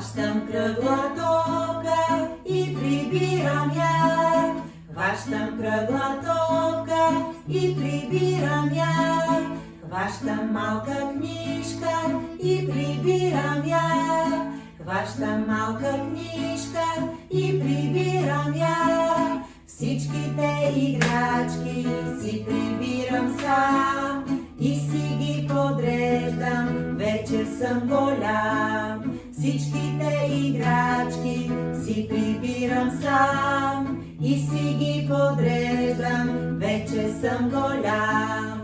Хващам кръгла топка и прибирам я. Хващам кръгла топка и прибирам я. Хващам малка книжка и прибирам я. Хващам малка книжка и прибирам я. Всичките играчки си прибирам сам и си ги подреждам, вече съм голям. Всичките играчки си прибирам сам и си ги подреждам, вече съм голям.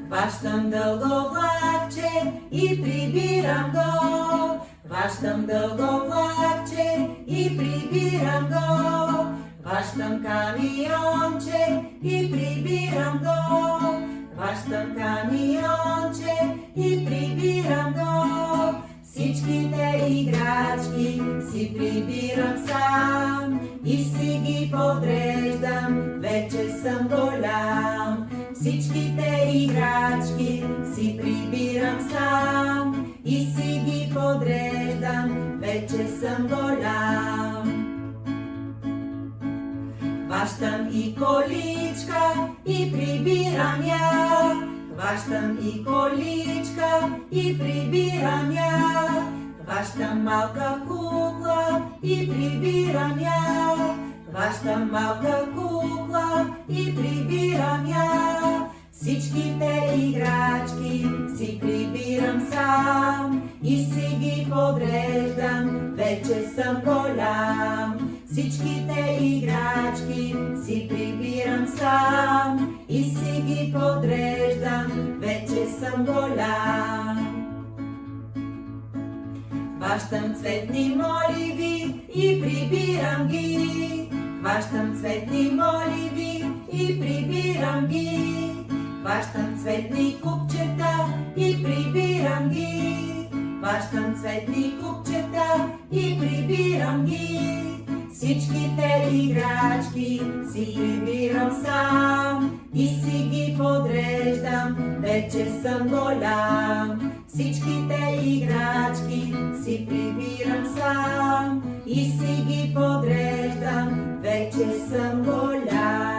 Хващам дълго влакче и прибирам го. Хващам дълго влакче и прибирам го. Хващам камионче и прибирам го. Хващам камионче и прибирам го. Всичките играчки си прибирам сам и си ги подреждам, вече съм голям. Всичките играчки си прибирам сам и си ги подреждам, вече съм голям. Хващам и количка и прибирам я. Хващам и количка и прибирам я. Хващам малка кукла и прибирам я. Хващам малка кукла и прибирам я. Всичките играчки си прибирам сам и си ги подреждам, вече съм голям. Всичките играчки си прибирам сам и си ги подреждам, вече съм голям. Хващам цветни моливи и прибирам ги. Хващам цветни моливи и прибирам ги. Хващам цветни купчета и прибирам ги. Хващам цветни купчета и прибирам ги. Всичките играчки си прибирам сам и си ги подреждам, вече съм голям. Всичките играчки си прибирам сам и си ги подреждам, вече съм голям.